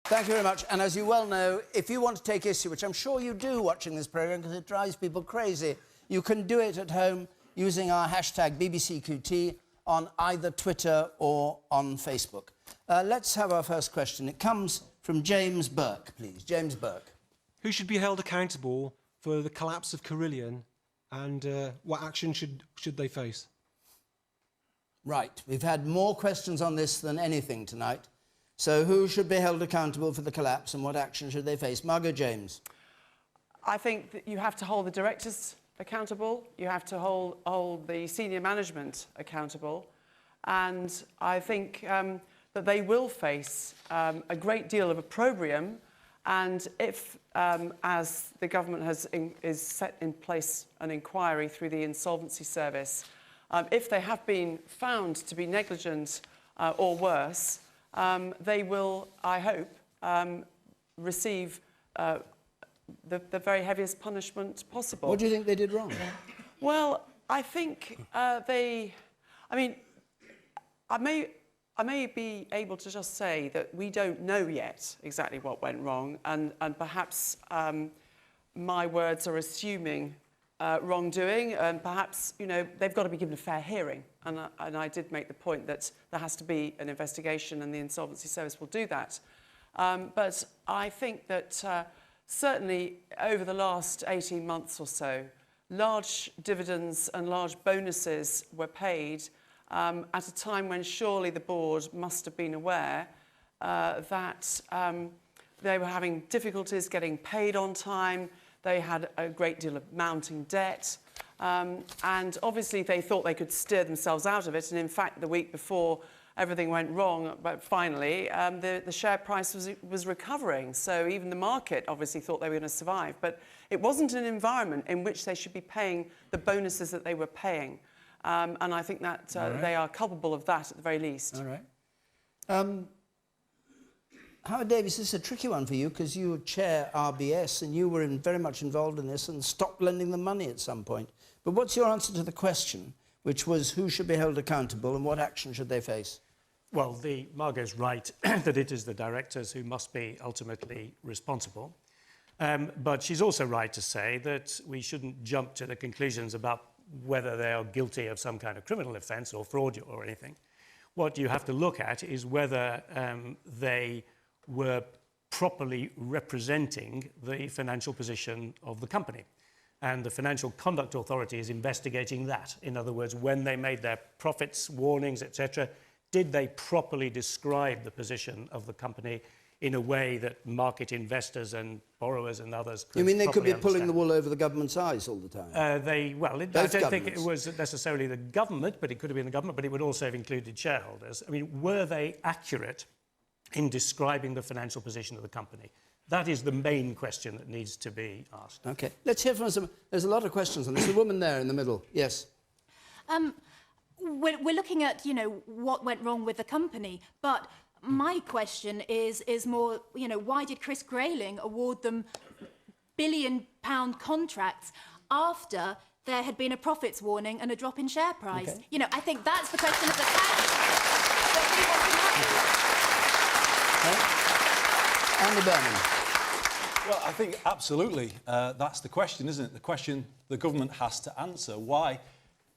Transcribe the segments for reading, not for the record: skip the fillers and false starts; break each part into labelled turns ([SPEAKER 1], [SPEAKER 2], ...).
[SPEAKER 1] Thank you very much. And as you well know, if you want to take issue, which I'm sure you do watching this programme because it drives people crazy, you can do it at home using our hashtag BBCQT on either Twitter or on Facebook. Let's have our first question. It comes from James Burke, please. James Burke.
[SPEAKER 2] Who should be held accountable for the collapse of Carillion and what action should they face?
[SPEAKER 1] Right. We've had more questions on this than anything tonight. So who should be held accountable for the collapse and what action should they face? Margot James.
[SPEAKER 3] I think that you have to hold the directors accountable. You have to hold the senior management accountable. And I think that they will face a great deal of opprobrium. And if, as the government is set in place an inquiry through the Insolvency Service, if they have been found to be negligent or worse, they will, I hope, receive the very heaviest punishment possible.
[SPEAKER 1] What do you think they did wrong?
[SPEAKER 3] Well, I think I may be able to just say that we don't know yet exactly what went wrong, and perhaps my words are assuming wrongdoing, and perhaps, you know, they've got to be given a fair hearing. And I did make the point that there has to be an investigation, and the Insolvency Service will do that. But I think that certainly over the last 18 months or so, large dividends and large bonuses were paid at a time when surely the board must have been aware that they were having difficulties getting paid on time. They had a great deal of mounting debt. And obviously they thought they could steer themselves out of it. And in fact, the week before everything went wrong, but finally, the share price was recovering. So even the market obviously thought they were going to survive. But it wasn't an environment in which they should be paying the bonuses that they were paying. And I think that they are culpable of that at the very least.
[SPEAKER 1] All right. Howard Davies, this is a tricky one for you because you chair RBS and you were very much involved in this and stopped lending them money at some point. But what's your answer to the question, which was who should be held accountable and what action should they face?
[SPEAKER 4] Well, Margot's right that it is the directors who must be ultimately responsible. But she's also right to say that we shouldn't jump to the conclusions about whether they are guilty of some kind of criminal offence or fraud or anything. What you have to look at is whether they were properly representing the financial position of the company. And the Financial Conduct Authority is investigating that. In other words, when they made their profits, warnings, etc., did they properly describe the position of the company in a way that market investors and borrowers and others could
[SPEAKER 1] You mean they could be pulling
[SPEAKER 4] understand?
[SPEAKER 1] the wool over the government's eyes all the time?
[SPEAKER 4] I don't think it was necessarily the government, but it could have been the government, but it would also have included shareholders. I mean, were they accurate in describing the financial position of the company? That is the main question that needs to be asked.
[SPEAKER 1] OK. Let's hear from some... There's a lot of questions on this. The woman there in the middle. Yes.
[SPEAKER 5] We're looking at, you know, what went wrong with the company, but my question is more, you know, why did Chris Grayling award them billion-pound contracts after there had been a profits warning and a drop in share price?
[SPEAKER 1] Okay.
[SPEAKER 5] You know, I think that's the question of the
[SPEAKER 1] Andy Burnham.
[SPEAKER 6] Well, I think absolutely that's the question, isn't it? The question the government has to answer. Why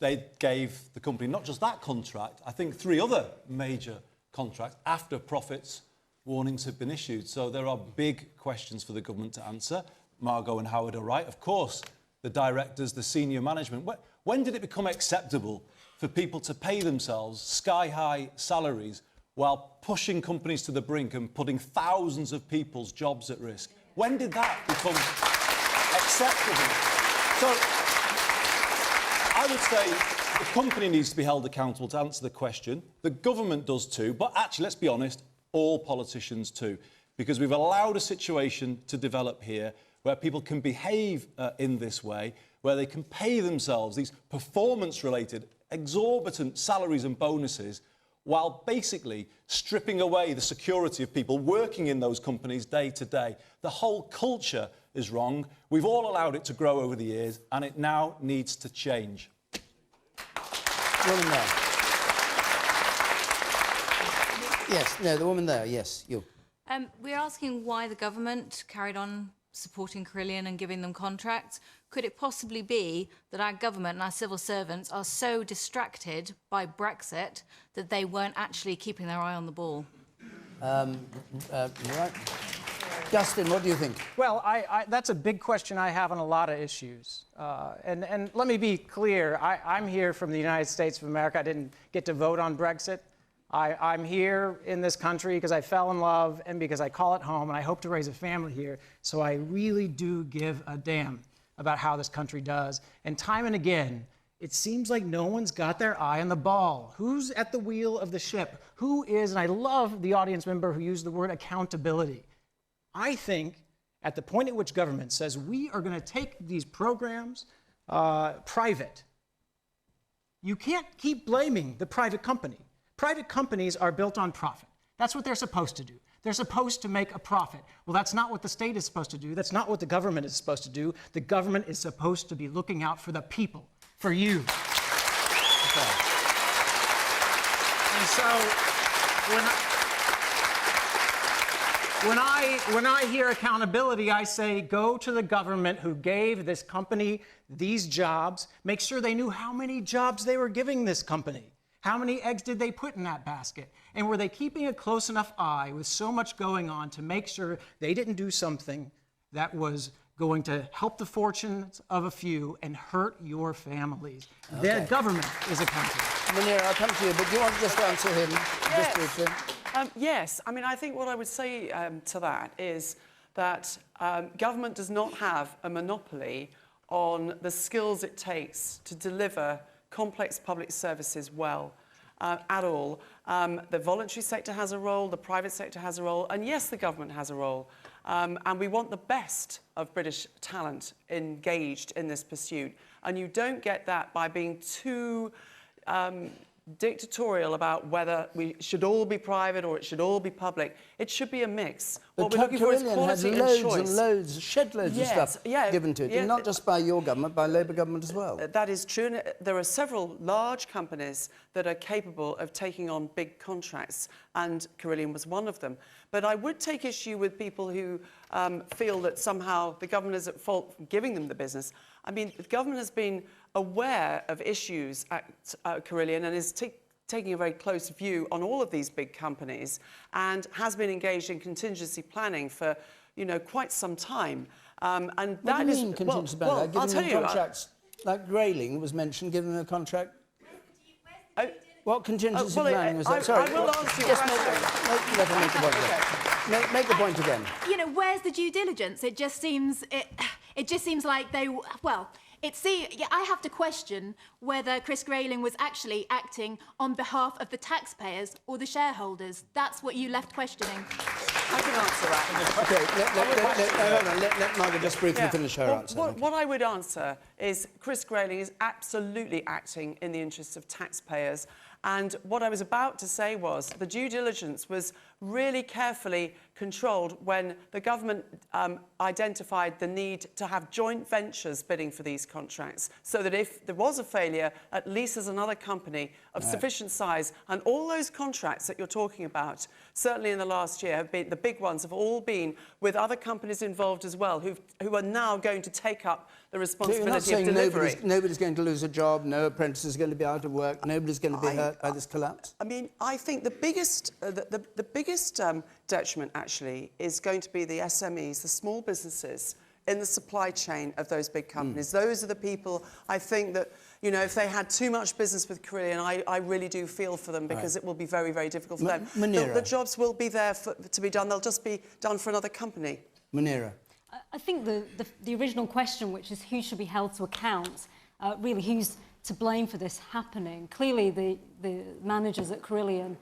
[SPEAKER 6] they gave the company not just that contract, I think 3 other major contracts after profits warnings have been issued. So there are big questions for the government to answer. Margot and Howard are right. Of course, the directors, the senior management. When did it become acceptable for people to pay themselves sky-high salaries while pushing companies to the brink and putting thousands of people's jobs at risk? When did that become acceptable? So I would say the company needs to be held accountable to answer the question. The government does too, but actually, let's be honest, all politicians too, because we've allowed a situation to develop here where people can behave in this way, where they can pay themselves these performance-related, exorbitant salaries and bonuses, while basically stripping away the security of people working in those companies day to day. The whole culture is wrong. We've all allowed it to grow over the years, and it now needs to change.
[SPEAKER 1] Woman there. Yes, no, the woman there, yes, you.
[SPEAKER 7] We're asking why the government carried on supporting Carillion and giving them contracts. Could it possibly be that our government and our civil servants are so distracted by Brexit that they weren't actually keeping their eye on the ball?
[SPEAKER 1] Right. Dustin, what do you think?
[SPEAKER 8] Well, that's a big question I have on a lot of issues. And let me be clear, I'm here from the United States of America. I didn't get to vote on Brexit. I'm here in this country because I fell in love and because I call it home, and I hope to raise a family here. So I really do give a damn about how this country does. And time and again, it seems like no one's got their eye on the ball. Who's at the wheel of the ship? Who is, and I love the audience member who used the word accountability. I think at the point at which government says we are going to take these programs private, you can't keep blaming the private company. Private companies are built on profit. That's what they're supposed to do. They're supposed to make a profit. Well, that's not what the state is supposed to do. That's not what the government is supposed to do. The government is supposed to be looking out for the people, for you. Okay. And so when I hear accountability, I say, go to the government who gave this company these jobs. Make sure they knew how many jobs they were giving this company. How many eggs did they put in that basket? And were they keeping a close enough eye with so much going on to make sure they didn't do something that was going to help the fortunes of a few and hurt your families? Okay. The government is accountable.
[SPEAKER 1] Munira, I'll come to you, but do you want to just answer him?
[SPEAKER 3] Yes.
[SPEAKER 1] Just briefly?
[SPEAKER 3] Yes. I mean, I think what I would say to that is that government does not have a monopoly on the skills it takes to deliver complex public services well at all. The voluntary sector has a role, the private sector has a role, and yes, the government has a role. And we want the best of British talent engaged in this pursuit. And you don't get that by being too dictatorial about whether we should all be private or it should all be public. It should be a mix. What we're looking for is quality and choice.
[SPEAKER 1] Loads and loads, shed loads of stuff given to it, and not just by your government, by Labour government as well.
[SPEAKER 3] That is true, and there are several large companies that are capable of taking on big contracts, and Carillion was one of them. But I would take issue with people who feel that somehow the government is at fault for giving them the business. I mean, the government has been aware of issues at Carillion and is taking a very close view on all of these big companies and has been engaged in contingency planning for, you know, quite some time. And
[SPEAKER 1] what
[SPEAKER 3] that
[SPEAKER 1] do you mean contingency planning?
[SPEAKER 3] I'll tell you,
[SPEAKER 1] contracts like Grayling was mentioned, giving them a contract. What contingency planning was that? Sorry.
[SPEAKER 3] I will answer you.
[SPEAKER 1] Yes, let her make the point again. Make the point again.
[SPEAKER 5] You know, where's the due diligence? It just seems like they, well, I have to question whether Chris Grayling was actually acting on behalf of the taxpayers or the shareholders. That's what you left questioning.
[SPEAKER 3] I can answer that.
[SPEAKER 1] Okay, let Margot just briefly finish her answer.
[SPEAKER 3] What I would answer is Chris Grayling is absolutely acting in the interests of taxpayers. And what I was about to say was the due diligence was really carefully controlled when the government identified the need to have joint ventures bidding for these contracts, so that if there was a failure, at least there's another company of sufficient size. And all those contracts that you're talking about, certainly in the last year, have been, the big ones have all been with other companies involved as well, who are now going to take up the responsibility of delivery.
[SPEAKER 1] Nobody's going to lose a job, no apprentice is going to be out of work, nobody's going to be hurt by this collapse?
[SPEAKER 3] I mean, I think the biggest detriment, actually, is going to be the SMEs, the small businesses in the supply chain of those big companies. Those are the people, I think, that, you know, if they had too much business with Carillion, I really do feel for them, because it will be very, very difficult for them. The jobs will be there to be done. They'll just be done for another company.
[SPEAKER 1] Munira.
[SPEAKER 9] I think the original question, which is who should be held to account, really who's to blame for this happening. Clearly, the managers at Carillion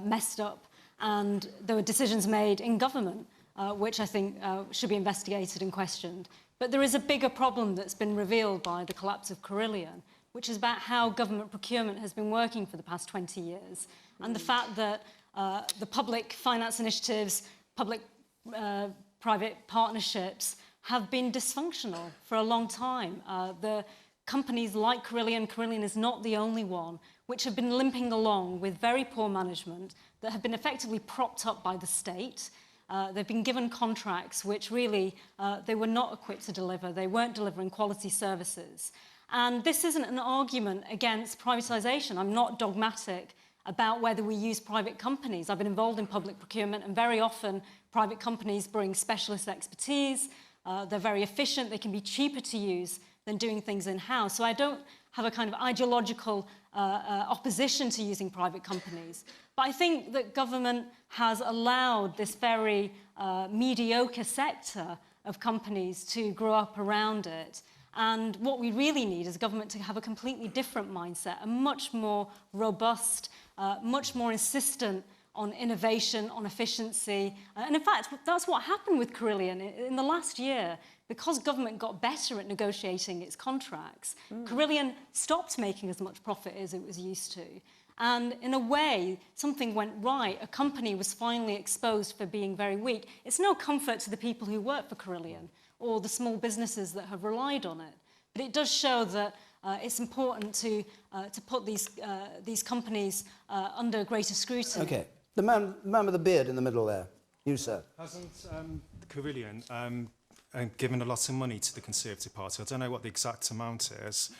[SPEAKER 9] messed up, and there were decisions made in government, which I think should be investigated and questioned. But there is a bigger problem that's been revealed by the collapse of Carillion, which is about how government procurement has been working for the past 20 years, and the fact that the public finance initiatives, public-private partnerships have been dysfunctional for a long time. The companies like Carillion is not the only one, which have been limping along with very poor management, that have been effectively propped up by the state. They've been given contracts which really they were not equipped to deliver. They weren't delivering quality services. And this isn't an argument against privatisation. I'm not dogmatic about whether we use private companies. I've been involved in public procurement, and very often private companies bring specialist expertise. They're very efficient. They can be cheaper to use than doing things in-house. So I don't have a kind of ideological opposition to using private companies. But I think that government has allowed this very mediocre sector of companies to grow up around it. And what we really need is government to have a completely different mindset, a much more robust, much more insistent on innovation, on efficiency. And in fact, that's what happened with Carillion. In the last year, because government got better at negotiating its contracts, Carillion stopped making as much profit as it was used to. And in a way, something went right. A company was finally exposed for being very weak. It's no comfort to the people who work for Carillion or the small businesses that have relied on it. But it does show that it's important to put these companies under greater scrutiny.
[SPEAKER 1] OK. The man with the beard in the middle there. You, sir.
[SPEAKER 10] Hasn't Carillion given a lot of money to the Conservative Party? I don't know what the exact amount is,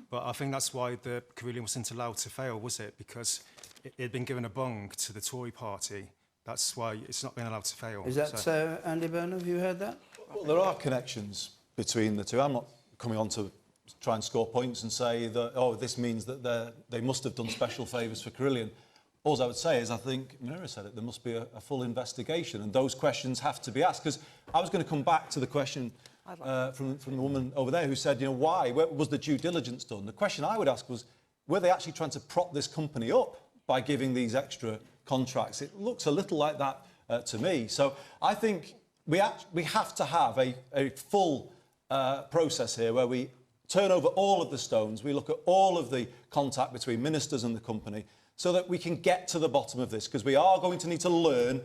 [SPEAKER 10] but I think that's why the Carillion wasn't allowed to fail, was it? Because it had been given a bung to the Tory party. That's why it's not been allowed to fail.
[SPEAKER 1] Is that so, Andy Burnham? Have you heard that?
[SPEAKER 6] Well, there are connections between the two. I'm not coming on to try and score points and say that, oh, this means that they must have done special favours for Carillion. All I would say is I think Munira said it, there must be a full investigation, and those questions have to be asked. Because I was going to come back to the question from the woman over there who said, you know, why? Where was the due diligence done? The question I would ask was, were they actually trying to prop this company up by giving these extra contracts? It looks a little like that to me. So I think we have to have a full process here where we turn over all of the stones, we look at all of the contact between ministers and the company, so that we can get to the bottom of this, because we are going to need to learn,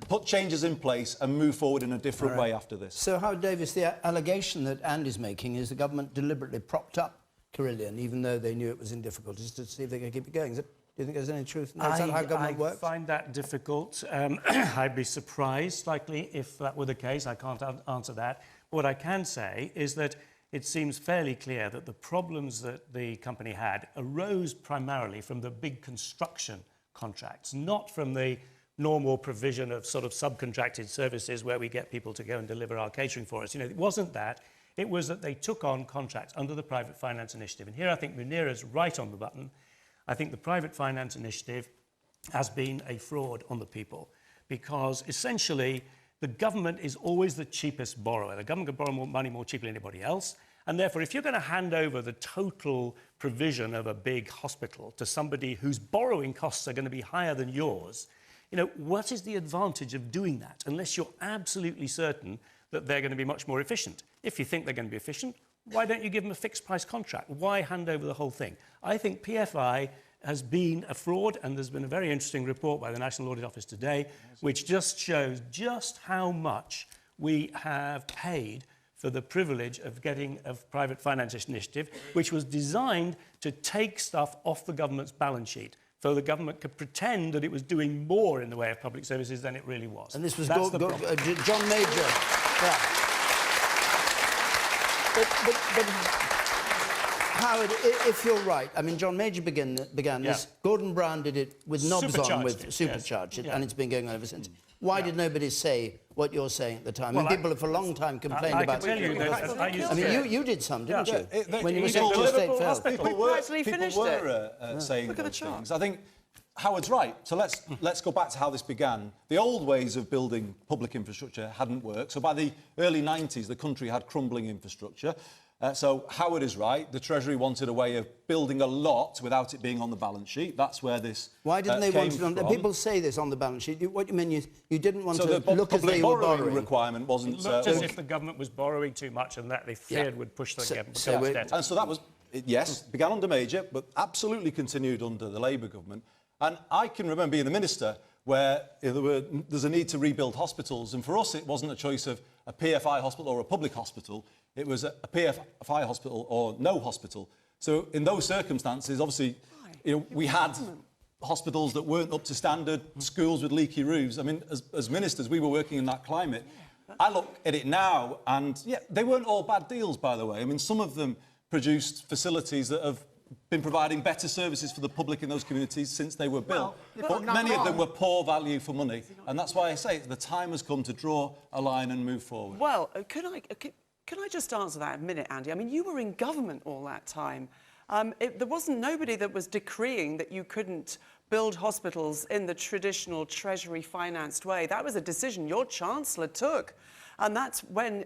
[SPEAKER 6] put changes in place and move forward in a different way after this.
[SPEAKER 1] So, Howard Davies, the allegation that Andy's making is the government deliberately propped up Carillion, even though they knew it was in difficulties, to see if they could keep it going. Do you think there's any truth in that? Is that how government works?
[SPEAKER 4] I find that difficult. I'd be surprised, slightly, if that were the case. I can't answer that. What I can say is that it seems fairly clear that the problems that the company had arose primarily from the big construction contracts, not from the normal provision of sort of subcontracted services where we get people to go and deliver our catering for us. You know, it wasn't that. It was that they took on contracts under the Private Finance Initiative. And here I think Munira's right on the button. I think the Private Finance Initiative has been a fraud on the people, because essentially the government is always the cheapest borrower. The government can borrow more money more cheaply than anybody else. And therefore, if you're going to hand over the total provision of a big hospital to somebody whose borrowing costs are going to be higher than yours, you know, what is the advantage of doing that unless you're absolutely certain that they're going to be much more efficient? If you think they're going to be efficient, why don't you give them a fixed price contract? Why hand over the whole thing? I think PFI has been a fraud, and there's been a very interesting report by the National Audit Office today which just shows just how much we have paid for the privilege of getting a private finance initiative, which was designed to take stuff off the government's balance sheet, so the government could pretend that it was doing more in the way of public services than it really was.
[SPEAKER 1] And this was
[SPEAKER 6] That's
[SPEAKER 1] John Major. Yeah. But Howard, if you're right, I mean, John Major began this. Gordon Brown did it with knobs on, with Supercharged, and it's been going on ever since. Why did nobody say what you're saying at the time? Well, people have for a long time complained about it. I mean, you did some, didn't you? When you were Secretary of State fell.
[SPEAKER 6] People were saying those things. I think Howard's right. So let's go back to how this began. The old ways of building public infrastructure hadn't worked. So by the early 90s, the country had crumbling infrastructure. So Howard is right. The Treasury wanted a way of building a lot without it being on the balance sheet. That's where this
[SPEAKER 1] Why didn't they want it on? People say this on the balance sheet. What do you mean? You didn't want to look as they were borrowing?
[SPEAKER 6] Requirement wasn't.
[SPEAKER 4] It looked as if the government was borrowing too much, and that they feared would push the government's debt.
[SPEAKER 6] And so that was, yes, began under Major, but absolutely continued under the Labour government. And I can remember being the minister where there's a need to rebuild hospitals, and for us it wasn't a choice of a PFI hospital or a public hospital. It was a PFI hospital or no hospital. So in those circumstances, obviously, You know, we had hospitals that weren't up to standard, schools with leaky roofs. I mean, as ministers, we were working in that climate. I look at it now, and yeah, they weren't all bad deals, by the way. I mean, some of them produced facilities that have been providing better services for the public in those communities since they were built. But many of them were poor value for money. And that's why I say the time has come to draw a line and move forward.
[SPEAKER 3] Well, can I just answer that a minute, Andy? I mean, you were in government all that time. There wasn't nobody that was decreeing that you couldn't build hospitals in the traditional Treasury-financed way. That was a decision your Chancellor took. And that's when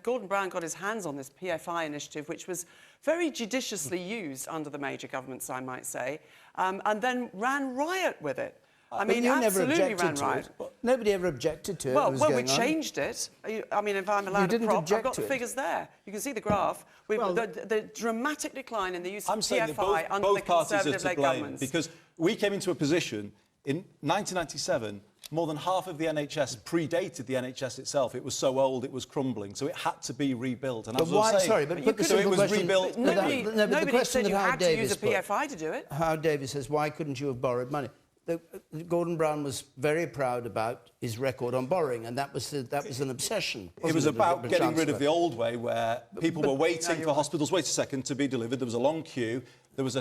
[SPEAKER 3] Gordon Brown got his hands on this PFI initiative, which was very judiciously used under the major governments, I might say, and then ran riot with it. I mean, absolutely ran riot.
[SPEAKER 1] Nobody ever objected to it.
[SPEAKER 3] Well, we changed it. I mean, if I'm allowed to prop, I've got the figures there. You can see the graph. The dramatic decline in the use of PFI under the Conservative-led governments.
[SPEAKER 6] Because we came into a position in 1997. More than half of the NHS predated the NHS itself. It was so old, it was crumbling. So it had to be rebuilt. And
[SPEAKER 1] but why? Sorry, but put the simple question.
[SPEAKER 3] Rebuilt. Nobody said you had to use a PFI to do it.
[SPEAKER 1] Howard Davies says, why couldn't you have borrowed money? Gordon Brown was very proud about his record on borrowing, and that was an obsession.
[SPEAKER 6] It was about getting rid of the old way, where people were waiting for hospitals. Wait a second, to be delivered. There was a long queue. There was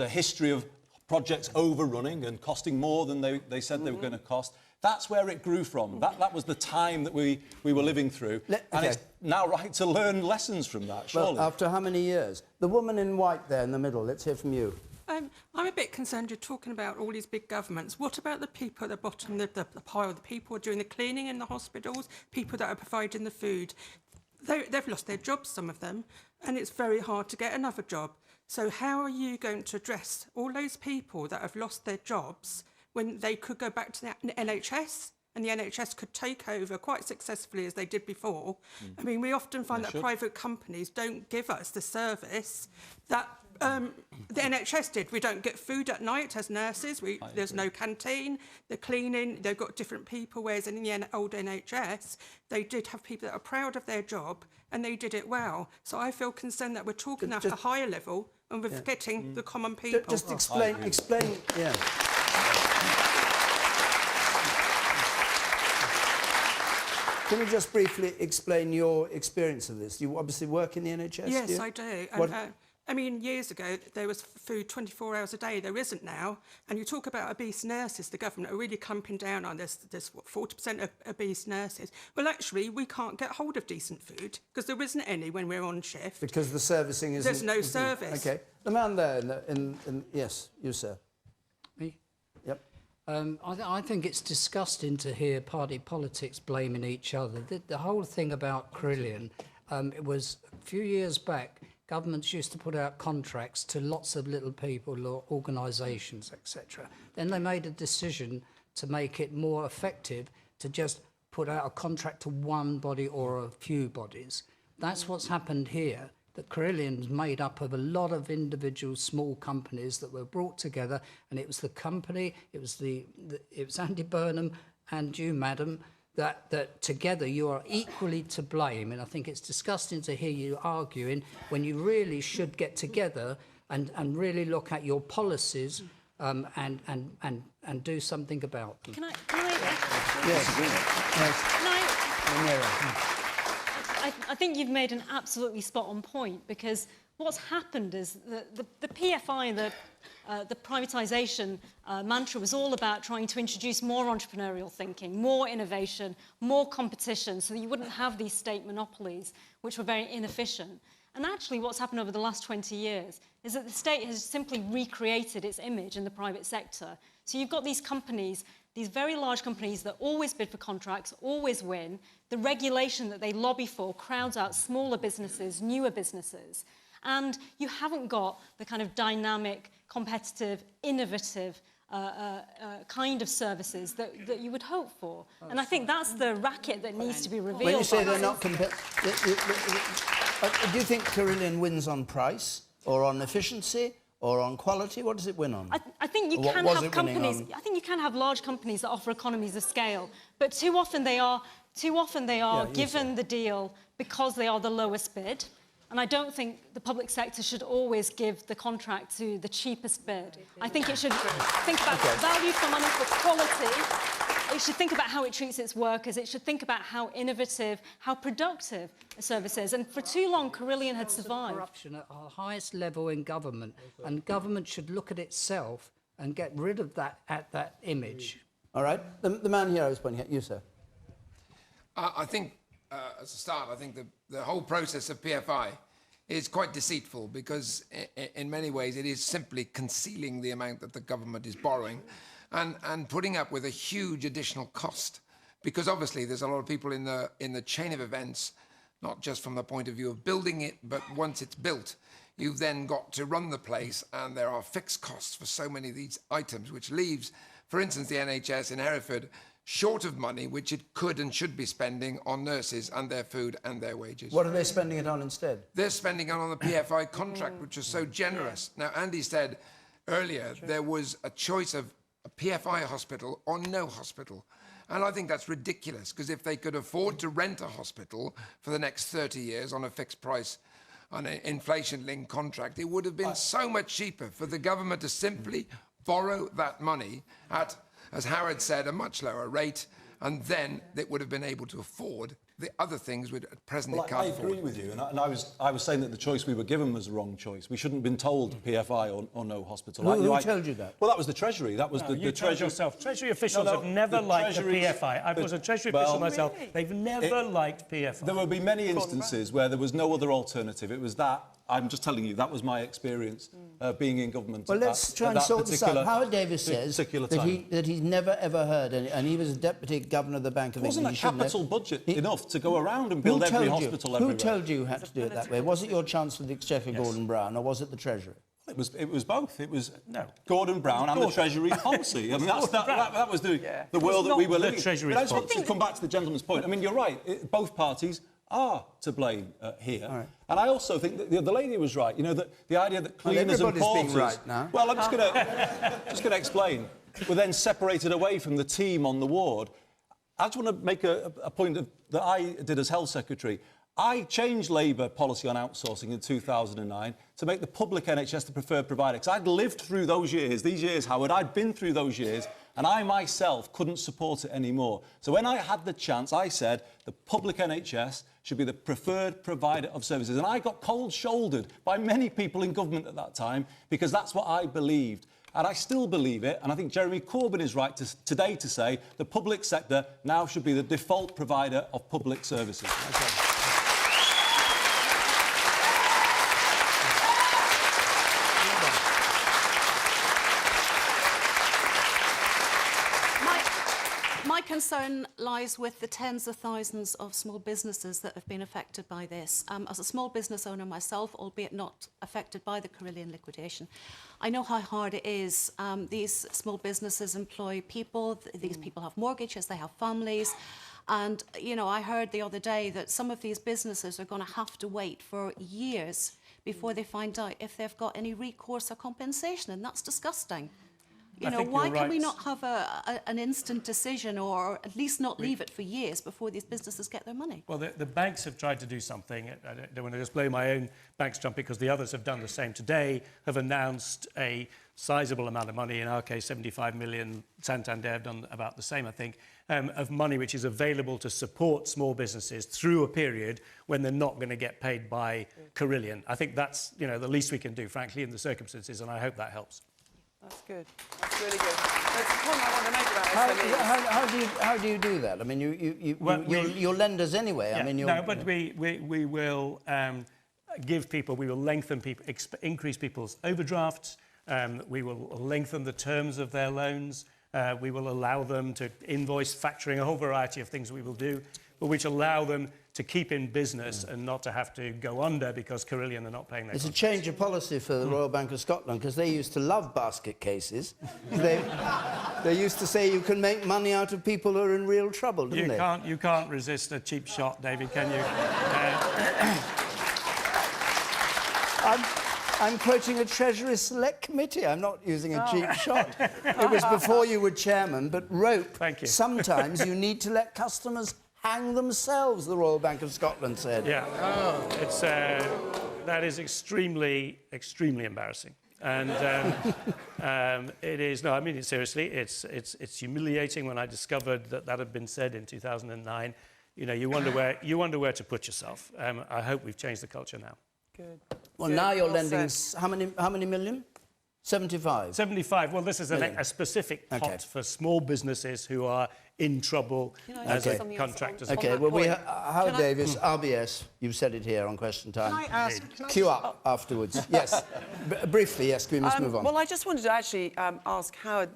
[SPEAKER 6] a history of projects overrunning and costing more than they said they were going to cost. That's where it grew from. That was the time that we were living through. And it's now right to learn lessons from that, surely.
[SPEAKER 1] Well, after how many years? The woman in white there in the middle, let's hear from you.
[SPEAKER 11] I'm a bit concerned you're talking about all these big governments. What about the people at the bottom of the pile, the people who are doing the cleaning in the hospitals, people that are providing the food? They've lost their jobs, some of them, and it's very hard to get another job. So how are you going to address all those people that have lost their jobs when they could go back to the NHS and the NHS could take over quite successfully as they did before? I mean, we often find that private companies don't give us the service that the NHS did. We don't get food at night as nurses. There's no canteen. The cleaning, they've got different people, whereas in the old NHS, they did have people that are proud of their job and they did it well. So I feel concerned that we're talking at a higher level and we're forgetting the common people.
[SPEAKER 1] Just explain, yeah. Can you just briefly explain your experience of this? You obviously work in the NHS,
[SPEAKER 11] Yes,
[SPEAKER 1] do you?
[SPEAKER 11] I do. I mean, years ago, there was food 24 hours a day. There isn't now. And you talk about obese nurses, the government are really clamping down on this. There's what, 40% of obese nurses. Well, actually, we can't get hold of decent food because there isn't any when we're on shift.
[SPEAKER 1] Because the servicing isn't...
[SPEAKER 11] There's no service.
[SPEAKER 1] OK. The man there, yes, you, sir.
[SPEAKER 12] Me?
[SPEAKER 1] Yep.
[SPEAKER 12] I think it's disgusting to hear party politics blaming each other. The whole thing about Carillion, it was a few years back, governments used to put out contracts to lots of little people or organisations, etc. Then they made a decision to make it more effective to just put out a contract to one body or a few bodies. That's what's happened here. That Carillion's made up of a lot of individual small companies that were brought together, and it was the company, it was Andy Burnham and you, madam, that together you are equally to blame. And I think it's disgusting to hear you arguing when you really should get together and really look at your policies and do something about them.
[SPEAKER 9] Can I I think you've made an absolutely spot-on point, because what's happened is the PFI, the privatisation mantra was all about trying to introduce more entrepreneurial thinking, more innovation, more competition, so that you wouldn't have these state monopolies, which were very inefficient. And actually what's happened over the last 20 years is that the state has simply recreated its image in the private sector. So you've got these companies, these very large companies that always bid for contracts, always win. The regulation that they lobby for crowds out smaller businesses, newer businesses. And you haven't got the kind of dynamic, competitive, innovative kind of services that you would hope for. And I think that's the racket that needs to be revealed.
[SPEAKER 1] When you say they're not competitive, do you think Carillion wins on price or on efficiency or on quality? What does it win on?
[SPEAKER 9] I think you can have companies. I think you can have large companies that offer economies of scale, but too often they are given the deal because they are the lowest bid. And I don't think the public sector should always give the contract to the cheapest bid. I think it should think about value for money for quality. It should think about how it treats its workers. It should think about how innovative, how productive a service is. And for too long, Carillion had survived.
[SPEAKER 12] Corruption at our highest level in government, and government should look at itself and get rid of that image.
[SPEAKER 1] All right. The man here I was pointing at, you, sir.
[SPEAKER 13] I think, as a start, I think the whole process of PFI is quite deceitful because in many ways it is simply concealing the amount that the government is borrowing and putting up with a huge additional cost. Because obviously there's a lot of people in the chain of events, not just from the point of view of building it, but once it's built, you've then got to run the place and there are fixed costs for so many of these items, which leaves, for instance, the NHS in Hereford short of money, which it could and should be spending on nurses and their food and their wages.
[SPEAKER 1] What are they spending it on instead?
[SPEAKER 13] They're spending it on the PFI contract, which is so generous. Now, Andy said earlier there was a choice of a PFI hospital or no hospital. And I think that's ridiculous, because if they could afford to rent a hospital for the next 30 years on a fixed price, on an inflation-linked contract, it would have been so much cheaper for the government to simply borrow that money at, as Howard said, a much lower rate, and then it would have been able to afford the other things we at present it can't
[SPEAKER 6] I
[SPEAKER 13] afford.
[SPEAKER 6] agree with you, and I was saying that the choice we were given was the wrong choice. We shouldn't have been told PFI or no hospital.
[SPEAKER 1] Who told you that?
[SPEAKER 6] Well, that was the Treasury. That was
[SPEAKER 4] No, you
[SPEAKER 6] the
[SPEAKER 4] told
[SPEAKER 6] Treasury.
[SPEAKER 4] yourself. Treasury officials have never liked the PFI. I was a Treasury official myself. They've never liked PFI.
[SPEAKER 6] There will be many instances where there was no other alternative. It was that. I'm just telling you, that was my experience being in government.
[SPEAKER 1] Well, let's try and sort this out. Howard Davies says that he's never, ever heard, and he was deputy governor of the Bank of England.
[SPEAKER 6] Wasn't a capital budget enough to go around and build every hospital everywhere?
[SPEAKER 1] Who told you you had to do it that way? Was it your Chancellor of the Exchequer, Gordon Brown, or was it the Treasury?
[SPEAKER 6] It was both. It was Gordon Brown and the Treasury policy. I mean, that was the world that we were living in. But I just want to come back to the gentleman's point. I mean, you're right. Both parties are to blame here.
[SPEAKER 1] Right.
[SPEAKER 6] And I also think that the lady was right. You know, that the idea that cleaners and porters...
[SPEAKER 1] being right now.
[SPEAKER 6] Well, I'm just going to explain. Were then separated away from the team on the ward. I just want to make a point that I did as Health Secretary. I changed Labour policy on outsourcing in 2009 to make the public NHS the preferred provider. Because I'd lived through those years, these years, Howard, I'd been through those years, and I myself couldn't support it anymore. So when I had the chance, I said the public NHS should be the preferred provider of services. And I got cold-shouldered by many people in government at that time because that's what I believed. And I still believe it, and I think Jeremy Corbyn is right today to say the public sector now should be the default provider of public services. Okay.
[SPEAKER 14] My concern lies with the tens of thousands of small businesses that have been affected by this. As a small business owner myself, albeit not affected by the Carillion liquidation, I know how hard it is. These small businesses employ people. These people have mortgages, they have families. And, you know, I heard the other day that some of these businesses are going to have to wait for years before they find out if they've got any recourse or compensation, and that's disgusting. You know, why can we not have an instant decision, or at least not leave it for years before these businesses get their money?
[SPEAKER 4] Well, the banks have tried to do something. I don't want to just blow my own bank's trumpet because the others have done the same today, have announced a sizable amount of money, in our case 75 million, Santander have done about the same, I think, of money which is available to support small businesses through a period when they're not going to get paid by Carillion. I think that's, you know, the least we can do, frankly, in the circumstances, and I hope that helps.
[SPEAKER 3] That's good. That's really good. There's a point I want to make about SMEs.
[SPEAKER 1] How do you do that? I mean, you're lenders anyway.
[SPEAKER 4] Yeah,
[SPEAKER 1] I mean,
[SPEAKER 4] no, but we will give people, we will lengthen people, increase people's overdrafts. We will lengthen the terms of their loans. We will allow them to invoice, factoring, a whole variety of things we will do, but which allow them to keep in business and not to have to go under because Carillion are not paying their
[SPEAKER 1] It's a change of policy for the Royal Bank of Scotland, because they used to love basket cases. They used to say you can make money out of people who are in real trouble, didn't they?
[SPEAKER 4] You can't resist a cheap shot, David, can you?
[SPEAKER 1] I'm quoting a Treasury Select Committee. I'm not using a cheap shot. It was before you were chairman, but rope.
[SPEAKER 4] Thank you.
[SPEAKER 1] Sometimes you need to let customers hang themselves, the Royal Bank of Scotland said.
[SPEAKER 4] Yeah. It's, that is extremely, extremely embarrassing. And it is, no, I mean it seriously, it's humiliating. When I discovered that that had been said in 2009, you know, you wonder where to put yourself. I hope we've changed the culture now.
[SPEAKER 3] Good.
[SPEAKER 1] Well,
[SPEAKER 3] Good.
[SPEAKER 1] now you're
[SPEAKER 3] Well
[SPEAKER 1] lending,
[SPEAKER 3] said.
[SPEAKER 1] how many million? 75?
[SPEAKER 4] 75. Well, this is a specific pot for small businesses who are in trouble as contractors.
[SPEAKER 1] OK, well, Howard Davies, RBS, you've said it here on Question Time.
[SPEAKER 8] Can I ask...
[SPEAKER 1] Queue up afterwards. Yes. Briefly, yes, we must move on.
[SPEAKER 3] Well, I just wanted to actually ask Howard,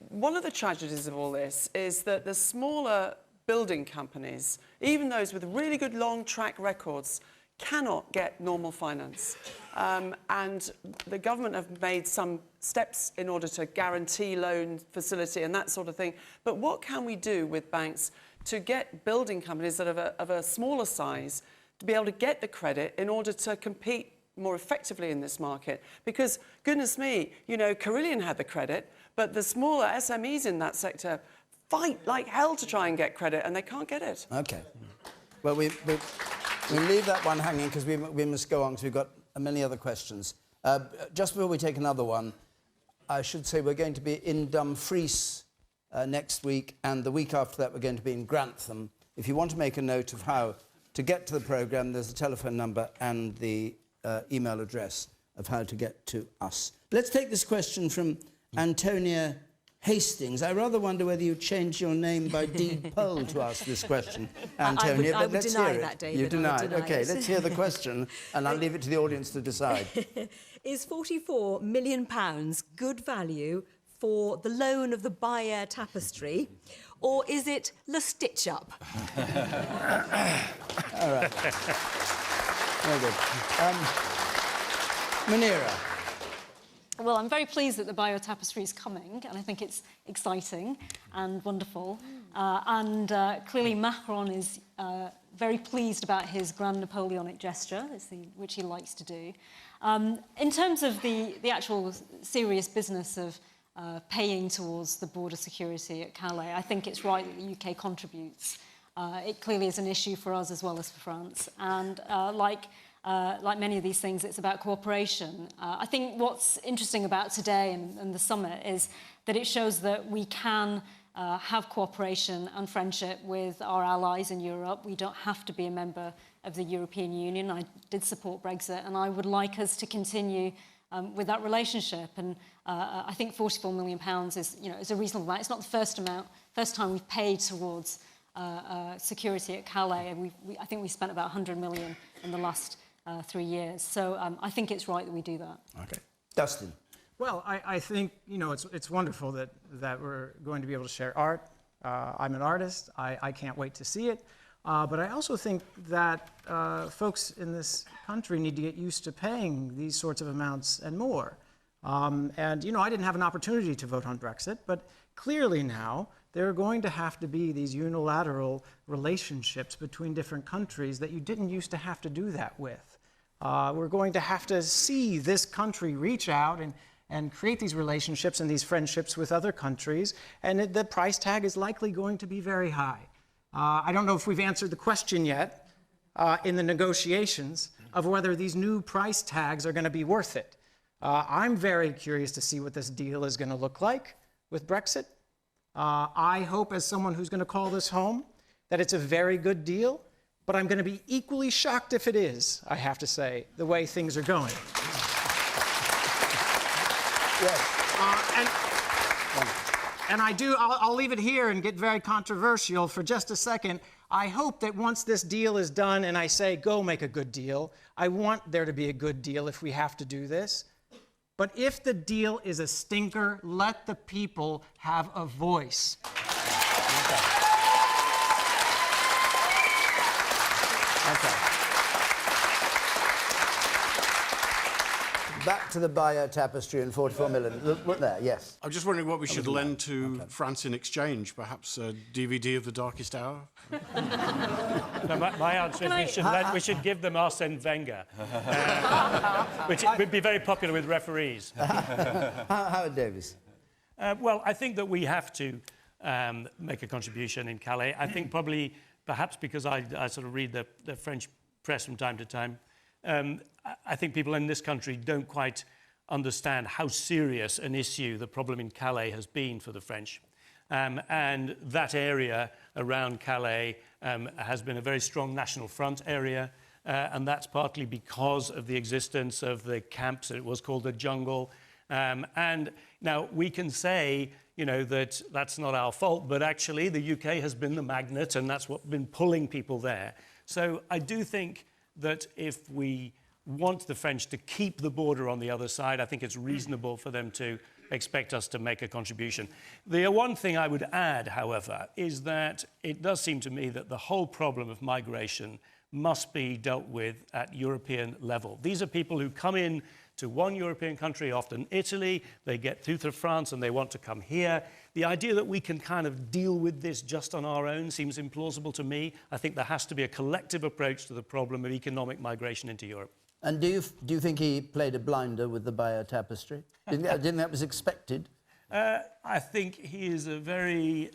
[SPEAKER 3] one of the tragedies of all this is that the smaller building companies, even those with really good long track records, cannot get normal finance. And the government have made some steps in order to guarantee loan facility and that sort of thing. But what can we do with banks to get building companies that are of a smaller size to be able to get the credit in order to compete more effectively in this market? Because, goodness me, you know, Carillion had the credit, but the smaller SMEs in that sector fight like hell to try and get credit, and they can't get it.
[SPEAKER 1] OK. Well, we leave that one hanging because we must go on because we've got many other questions. Just before we take another one, I should say we're going to be in Dumfries next week, and the week after that we're going to be in Grantham. If you want to make a note of how to get to the programme, there's a telephone number and the email address of how to get to us. Let's take this question from Antonia Hastings. I rather wonder whether you changed your name by deed poll to ask this question, Antonia.
[SPEAKER 15] I would deny that, David.
[SPEAKER 1] You deny it.
[SPEAKER 15] Deny
[SPEAKER 1] OK,
[SPEAKER 15] it.
[SPEAKER 1] let's hear the question, and I'll leave it to the audience to decide.
[SPEAKER 15] Is £44 million good value for the loan of the Bayer tapestry, or is it the stitch-up?
[SPEAKER 1] All right. Very good. Munira.
[SPEAKER 9] Well, I'm very pleased that the Bayer tapestry is coming, and I think it's exciting and wonderful. Clearly Macron is very pleased about his grand Napoleonic gesture, which he likes to do. In terms of the actual serious business of paying towards the border security at Calais, I think it's right that the UK contributes. It clearly is an issue for us as well as for France. And like many of these things, it's about cooperation. I think what's interesting about today and the summit is that it shows that we can have cooperation and friendship with our allies in Europe. We don't have to be a member of the European Union. I did support Brexit, and I would like us to continue with that relationship. And I think £44 million is a reasonable amount. It's not the first time we've paid towards security at Calais. I think we spent about 100 million in the last 3 years. So I think it's right that we do that.
[SPEAKER 1] OK. Dustin.
[SPEAKER 8] Well, I think, you know, it's wonderful that we're going to be able to share art. I'm an artist. I can't wait to see it. But I also think that folks in this country need to get used to paying these sorts of amounts and more. And, you know, I didn't have an opportunity to vote on Brexit, but clearly now there are going to have to be these unilateral relationships between different countries that you didn't used to have to do that with. We're going to have to see this country reach out and create these relationships and these friendships with other countries, and the price tag is likely going to be very high. I don't know if we've answered the question yet in the negotiations of whether these new price tags are going to be worth it. I'm very curious to see what this deal is going to look like with Brexit. I hope, as someone who's going to call this home, that it's a very good deal, but I'm going to be equally shocked if it is, I have to say, the way things are going. And I'll leave it here and get very controversial for just a second. I hope that once this deal is done and I say, go make a good deal, I want there to be a good deal if we have to do this. But if the deal is a stinker, let the people have a voice.
[SPEAKER 1] Okay. Back to the Bayer tapestry and 44 million. Look there, yes.
[SPEAKER 16] I'm just wondering what we should lend to France in exchange. Perhaps a DVD of The Darkest Hour?
[SPEAKER 4] No, my answer is we should give them Arsene Wenger, which would be very popular with referees.
[SPEAKER 1] Howard Davies.
[SPEAKER 4] Well, I think that we have to make a contribution in Calais. I think probably perhaps because I sort of read the French press from time to time, I think people in this country don't quite understand how serious an issue the problem in Calais has been for the French. And that area around Calais has been a very strong National Front area, and that's partly because of the existence of the camps. It was called the jungle. And now we can say, you know, that that's not our fault, but actually the UK has been the magnet, and that's what's been pulling people there. So I do think that if we want the French to keep the border on the other side, I think it's reasonable for them to expect us to make a contribution. The one thing I would add, however, is that it does seem to me that the whole problem of migration must be dealt with at European level. These are people who come in to one European country, often Italy, they get through to France and they want to come here. The idea that we can kind of deal with this just on our own seems implausible to me. I think there has to be a collective approach to the problem of economic migration into Europe.
[SPEAKER 1] And do you think he played a blinder with the Bayeux tapestry? Didn't that was expected?
[SPEAKER 4] I think he is a very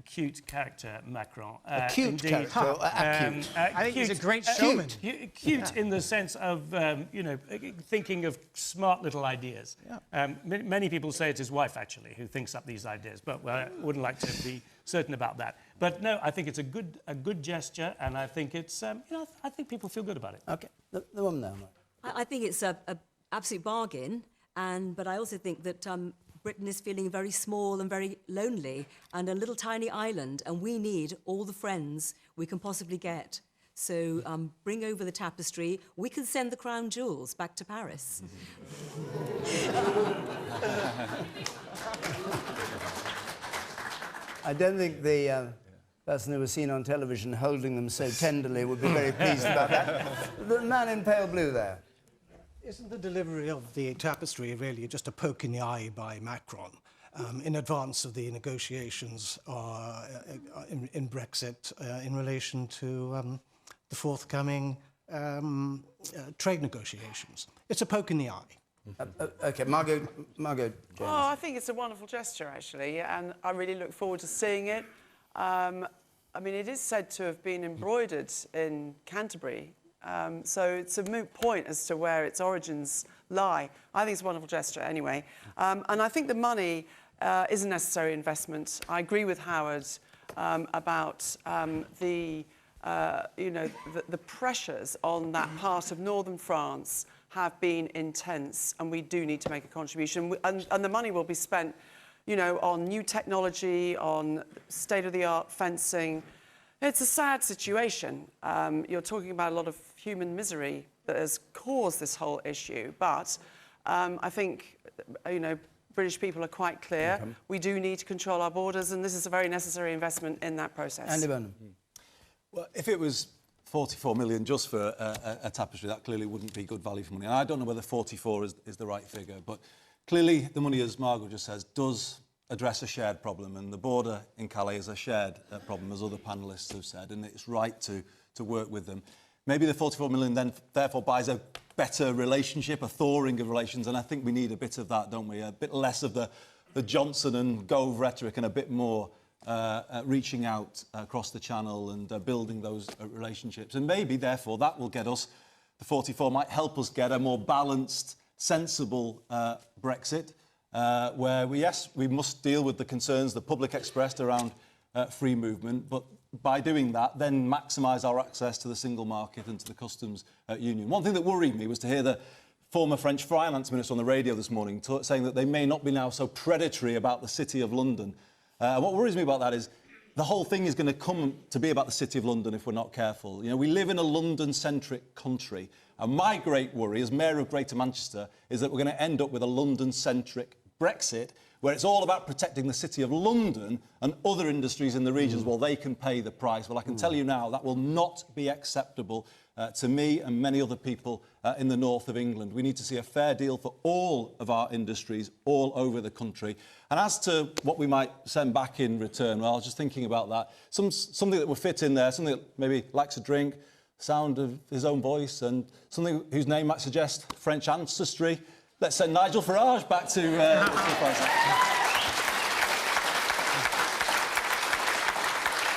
[SPEAKER 4] cute character, Macron.
[SPEAKER 1] A cute character, or acute?
[SPEAKER 8] I think he's a great showman.
[SPEAKER 4] Cute in the sense of, you know, thinking of smart little ideas. Yeah. Many people say it's his wife, actually, who thinks up these ideas, but I wouldn't like to be certain about that. But no, I think it's a good gesture, and I think it's, you know, I think people feel good about it.
[SPEAKER 1] OK. The woman there.
[SPEAKER 15] I think it's an absolute bargain, but I also think that Britain is feeling very small and very lonely and a little tiny island, and we need all the friends we can possibly get. So bring over the tapestry. We can send the crown jewels back to Paris.
[SPEAKER 1] I don't think the person who was seen on television holding them so tenderly would be very pleased about that. The man in pale blue there.
[SPEAKER 17] Isn't the delivery of the tapestry really just a poke in the eye by Macron in advance of the negotiations in Brexit in relation to the forthcoming trade negotiations? It's a poke in the eye.
[SPEAKER 1] OK, Margot James.
[SPEAKER 3] Oh, I think it's a wonderful gesture, actually, and I really look forward to seeing it. I mean, it is said to have been embroidered in Canterbury, so it's a moot point as to where its origins lie. I think it's a wonderful gesture anyway. And I think the money is a necessary investment. I agree with Howard about the pressures on that part of northern France have been intense, and we do need to make a contribution. And the money will be spent, you know, on new technology, on state-of-the-art fencing. It's a sad situation. You're talking about a lot of human misery that has caused this whole issue. But I think, you know, British people are quite clear.
[SPEAKER 1] Okay.
[SPEAKER 3] We do need to control our borders, and this is a very necessary investment in that process.
[SPEAKER 1] Andy Burnham.
[SPEAKER 6] Well, if it was 44 million just for a tapestry, that clearly wouldn't be good value for money. And I don't know whether 44 is the right figure, but clearly the money, as Margot just says, does address a shared problem, and the border in Calais is a shared problem, as other panellists have said, and it's right to work with them. Maybe the 44 million then therefore buys a better relationship, a thawing of relations, and I think we need a bit of that, don't we? A bit less of the Johnson and Gove rhetoric and a bit more reaching out across the channel and building those relationships. And maybe, therefore, that will get us, the 44 might help us get a more balanced, sensible Brexit, where, we must deal with the concerns the public expressed around free movement, but by doing that, then maximise our access to the single market and to the customs union. One thing that worried me was to hear the former French finance minister on the radio this morning saying that they may not be now so predatory about the City of London. What worries me about that is the whole thing is going to come to be about the City of London if we're not careful. You know, we live in a London-centric country, and my great worry as Mayor of Greater Manchester is that we're going to end up with a London-centric Brexit, where it's all about protecting the City of London and other industries in the regions while they can pay the price. Well, I can tell you now that will not be acceptable to me and many other people in the north of England. We need to see a fair deal for all of our industries all over the country. And as to what we might send back in return, well, I was just thinking about that. Something that would fit in there, something that maybe likes a drink, sound of his own voice, and something whose name might suggest French ancestry. Let's send Nigel Farage back to France.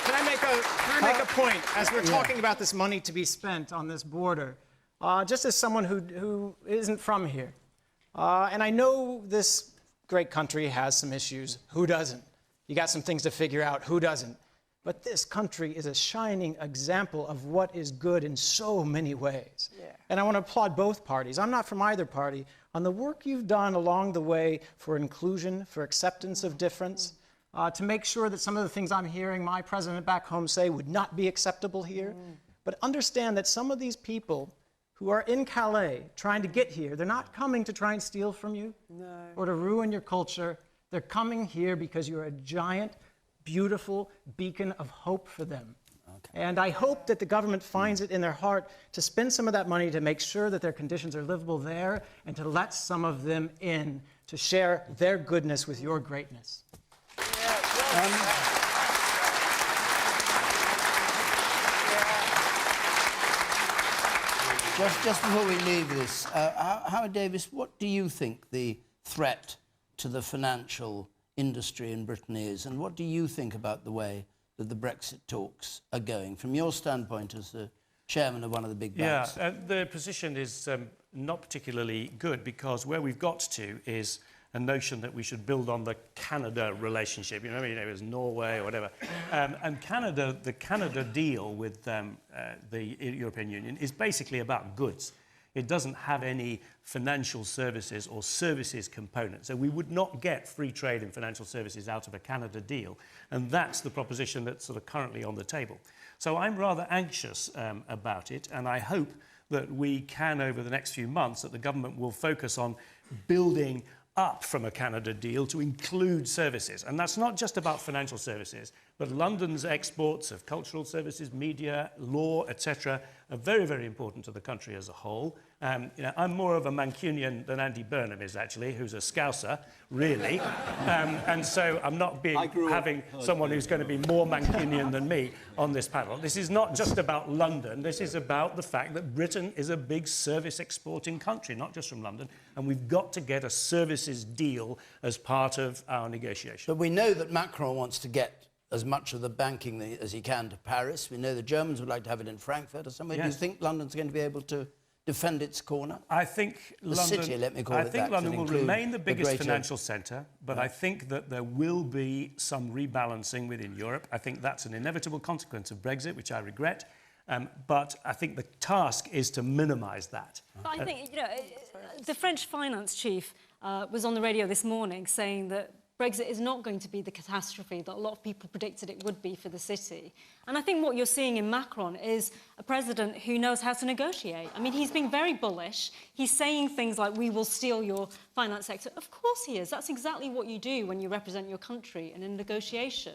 [SPEAKER 8] Can I make a point as we're talking about this money to be spent on this border, just as someone who isn't from here. And I know this great country has some issues. Who doesn't? You got some things to figure out. Who doesn't? But this country is a shining example of what is good in so many ways. Yeah. And I want to applaud both parties. I'm not from either party. On the work you've done along the way for inclusion, for acceptance of difference, to make sure that some of the things I'm hearing my president back home say would not be acceptable here. But understand that some of these people who are in Calais trying to get here, they're not coming to try and steal from you or to ruin your culture. They're coming here because you're a giant, beautiful beacon of hope for them. Okay. And I hope that the government finds it in their heart to spend some of that money to make sure that their conditions are livable there and to let some of them in to share their goodness with your greatness.
[SPEAKER 1] Just before we leave this, Howard Davies, what do you think the threat to the financial industry in Britain is, and what do you think about the way that the Brexit talks are going, from your standpoint as the chairman of one of the big banks?
[SPEAKER 4] Yeah, the position is not particularly good, because where we've got to is a notion that we should build on the Canada relationship. You know, it was Norway or whatever. And Canada, the Canada deal with the European Union is basically about goods. It doesn't have any financial services or services component. So we would not get free trade in financial services out of a Canada deal. And that's the proposition that's sort of currently on the table. So I'm rather anxious about it. And I hope that we can, over the next few months, that the government will focus on building up from a Canada deal to include services. And that's not just about financial services, but London's exports of cultural services, media, law, etc., are very, very important to the country as a whole. You know, I'm more of a Mancunian than Andy Burnham is, actually, who's a Scouser, really. And so I'm not having someone who's going to be more Mancunian than me on this panel. This is not just about London. This is about the fact that Britain is a big service exporting country, not just from London, and we've got to get a services deal as part of our negotiation.
[SPEAKER 1] But we know that Macron wants to get as much of the banking as he can to Paris. We know the Germans would like to have it in Frankfurt or somewhere.
[SPEAKER 4] Yes.
[SPEAKER 1] Do you think London's going to be able to defend its corner?
[SPEAKER 4] I think London,
[SPEAKER 1] city, let me call it that.
[SPEAKER 4] I think London will remain the biggest
[SPEAKER 1] greater
[SPEAKER 4] financial centre, but I think that there will be some rebalancing within Europe. I think that's an inevitable consequence of Brexit, which I regret. But I think the task is to minimise that.
[SPEAKER 9] But I think, you know, the French finance chief was on the radio this morning saying that Brexit is not going to be the catastrophe that a lot of people predicted it would be for the city. And I think what you're seeing in Macron is a president who knows how to negotiate. I mean, he's being very bullish. He's saying things like, we will steal your finance sector. Of course he is. That's exactly what you do when you represent your country in a negotiation.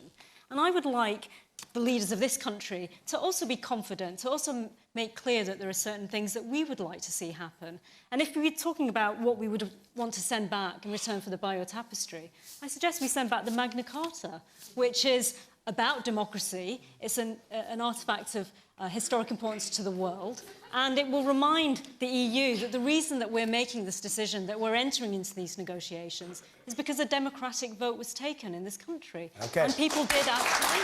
[SPEAKER 9] And I would like the leaders of this country to also be confident, to also make clear that there are certain things that we would like to see happen. And if we were talking about what we would want to send back in return for the biotapestry, I suggest we send back the Magna Carta, which is about democracy. It's an artefact of historic importance to the world. And it will remind the EU that the reason that we're making this decision, that we're entering into these negotiations, is because a democratic vote was taken in this country.
[SPEAKER 1] Okay.
[SPEAKER 9] And people did actually.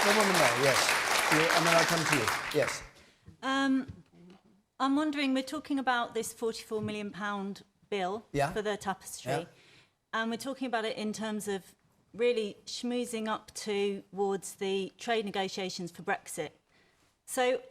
[SPEAKER 1] The woman there, yes. And then I'll come to you. Yes.
[SPEAKER 18] I'm wondering, we're talking about this £44 million bill for the tapestry. And we're talking about it in terms of really schmoozing up towards the trade negotiations for Brexit. So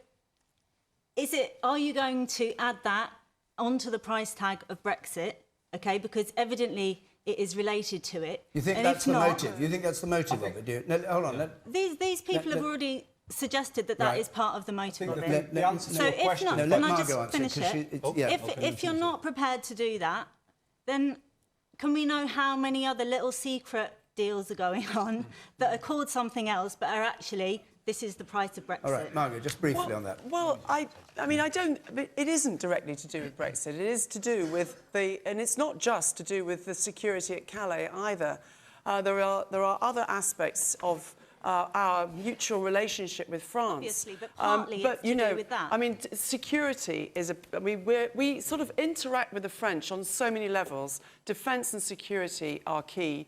[SPEAKER 18] are you going to add that onto the price tag of Brexit? Okay, because evidently it is related to it.
[SPEAKER 1] You think that's the motive? You think that's the motive of it, do you? No, hold on.
[SPEAKER 18] These people have already suggested that that is part of the motive of it.
[SPEAKER 6] The answer to your question.
[SPEAKER 18] If not, can I just finish it? If you're not prepared to do that, then can we know how many other little secret deals are going on that are called something else but are actually, this is the price of Brexit?
[SPEAKER 1] All right, Margot, just briefly on that.
[SPEAKER 3] Well, I mean, it isn't directly to do with Brexit. It is to do with and it's not just to do with the security at Calais either. There are other aspects of our mutual relationship with France.
[SPEAKER 18] Obviously, but partly it's to do with that.
[SPEAKER 3] I mean, security is we sort of interact with the French on so many levels. Defence and security are key.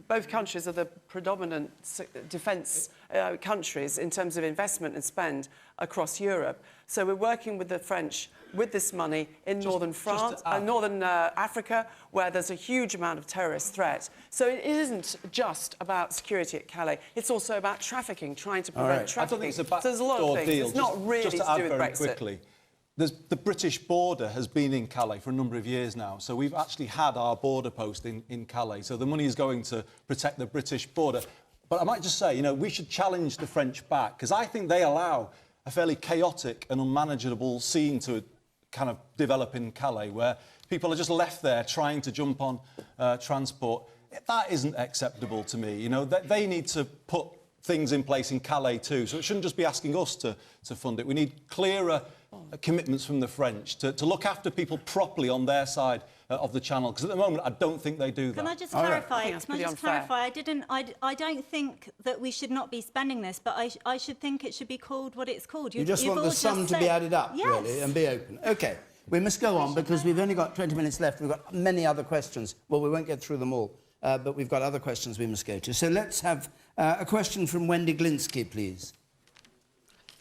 [SPEAKER 3] both countries are the predominant defence countries in terms of investment and spend across Europe. So we're working with the French with this money in northern France, northern Africa, where there's a huge amount of terrorist threat. So it isn't just about security at Calais. It's also about trafficking, trying to prevent trafficking.
[SPEAKER 6] I don't think it's a
[SPEAKER 3] so there's a lot of things.
[SPEAKER 6] deal.
[SPEAKER 3] It's not really
[SPEAKER 6] just
[SPEAKER 3] to do with
[SPEAKER 6] very
[SPEAKER 3] Brexit.
[SPEAKER 6] Quickly. The British border has been in Calais for a number of years now, so we've actually had our border post in Calais, so the money is going to protect the British border. But I might just say, you know, we should challenge the French back, because I think they allow a fairly chaotic and unmanageable scene to kind of develop in Calais, where people are just left there trying to jump on transport. That isn't acceptable to me. You know, they need to put things in place in Calais too, so it shouldn't just be asking us to fund it. We need clearer commitments from the French to look after people properly on their side of the channel, because at the moment I don't think they do that.
[SPEAKER 18] Can I just clarify? I don't think that we should not be spending this, but I should think it should be called what it's called.
[SPEAKER 1] You just want the sum to be added up, really, and be open. OK, we must go on, because we've only got 20 minutes left. We've got many other questions. Well, we won't get through them all, but we've got other questions we must go to. So let's have a question from Wendy Glinsky, please.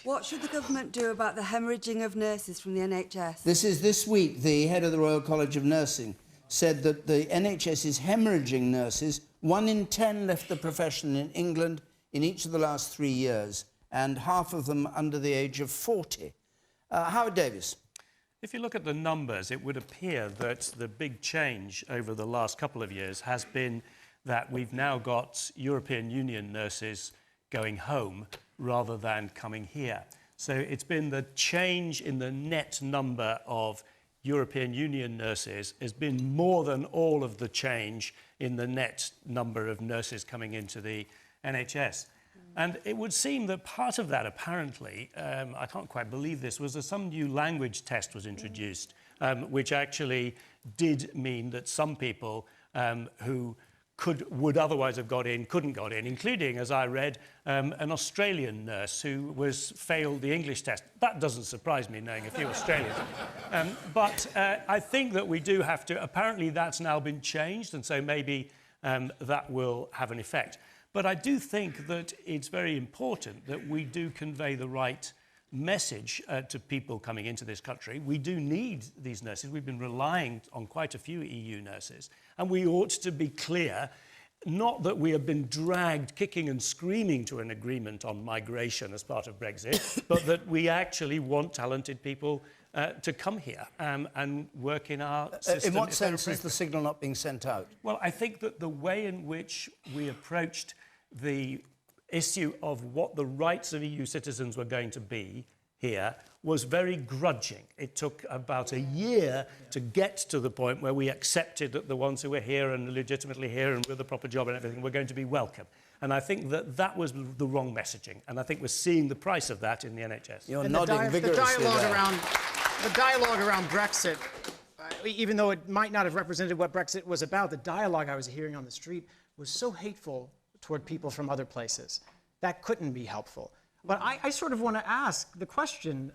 [SPEAKER 19] What should the government do about the hemorrhaging of nurses from the NHS?
[SPEAKER 1] This week, the head of the Royal College of Nursing said that the NHS is hemorrhaging nurses. 1 in 10 left the profession in England in each of the last 3 years, and half of them under the age of 40. Howard Davies.
[SPEAKER 4] If you look at the numbers, it would appear that the big change over the last couple of years has been that we've now got European Union nurses going home rather than coming here. So it's been the change in the net number of European Union nurses has been more than all of the change in the net number of nurses coming into the NHS. And it would seem that part of that, apparently, I can't quite believe this, was that some new language test was introduced, which actually did mean that some people who would otherwise have got in, couldn't got in, including, as I read, an Australian nurse who failed the English test. That doesn't surprise me, knowing a few Australians. But I think that we do have to... Apparently, that's now been changed, and so maybe that will have an effect. But I do think that it's very important that we do convey the right message to people coming into this country. We do need these nurses. We've been relying on quite a few EU nurses, and we ought to be clear, not that we have been dragged kicking and screaming to an agreement on migration as part of Brexit, but that we actually want talented people to come here and work in our system.
[SPEAKER 1] In what sense is the signal not being sent out?
[SPEAKER 4] Well, I think that the way in which we approached the issue of what the rights of EU citizens were going to be here was very grudging. It took about a year to get to the point where we accepted that the ones who were here and legitimately here and with a proper job and everything were going to be welcome. And I think that that was the wrong messaging. And I think we're seeing the price of that in the NHS.
[SPEAKER 1] You're nodding vigorously
[SPEAKER 8] the dialogue around Brexit, even though it might not have represented what Brexit was about, the dialogue I was hearing on the street was so hateful toward people from other places. That couldn't be helpful. But I sort of want to ask the question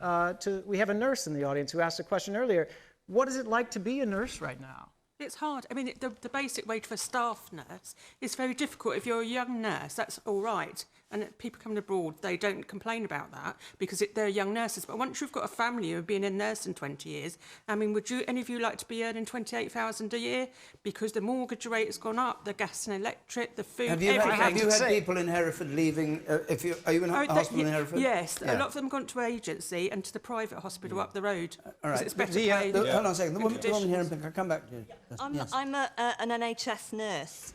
[SPEAKER 8] we have a nurse in the audience who asked a question earlier. What is it like to be a nurse right now?
[SPEAKER 11] It's hard. I mean, the basic wage for a staff nurse is very difficult. If you're a young nurse, that's all right. And people coming abroad, they don't complain about that because they're young nurses. But once you've got a family of being a nurse in 20 years, I mean, would any of you like to be earning $28,000 a year? Because the mortgage rate has gone up, the gas and electric, the food, everything.
[SPEAKER 1] Have you had people in Hereford leaving? Are you in a hospital in Hereford?
[SPEAKER 11] Yes, a lot of them have gone to agency and to the private hospital up the road.
[SPEAKER 1] All right.
[SPEAKER 11] It's better paid.
[SPEAKER 1] Hold on a second. The woman here, I'll come back to you.
[SPEAKER 20] I'm an NHS nurse,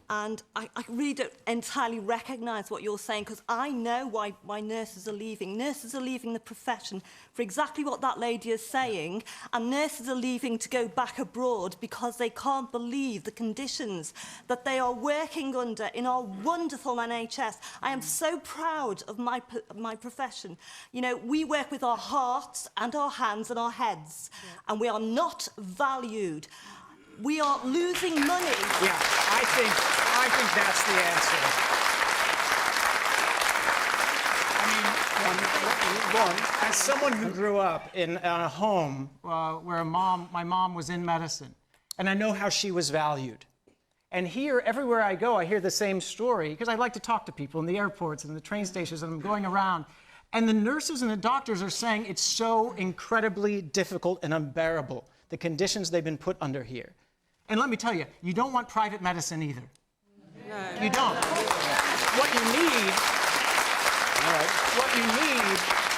[SPEAKER 20] and I really don't entirely recognise what you're saying, because I know why nurses are leaving. Nurses are leaving the profession for exactly what that lady is saying, and nurses are leaving to go back abroad because they can't believe the conditions that they are working under in our wonderful NHS. I am so proud of my profession. You know, we work with our hearts and our hands and our heads, and we are not valued. We are losing money.
[SPEAKER 8] Yeah, I think that's the answer. As someone who grew up in a home where my mom was in medicine, and I know how she was valued, And here, everywhere I go, I hear the same story, because I like to talk to people in the airports and the train stations, and I'm going around. And the nurses and the doctors are saying it's so incredibly difficult and unbearable, the conditions they've been put under here. And let me tell you, you don't want private medicine either. No. You don't. What you need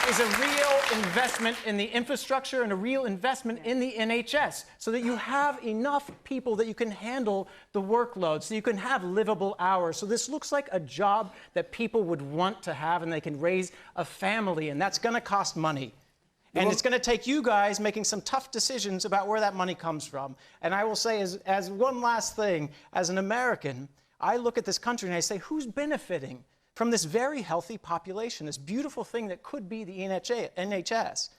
[SPEAKER 8] is a real investment in the infrastructure and a real investment in the NHS so that you have enough people that you can handle the workload, so you can have livable hours. So this looks like a job that people would want to have and they can raise a family, and that's going to cost money. And it's going to take you guys making some tough decisions about where that money comes from. And I will say, as one last thing, as an American, I look at this country and I say, who's benefiting from this very healthy population, this beautiful thing that could be the NHS?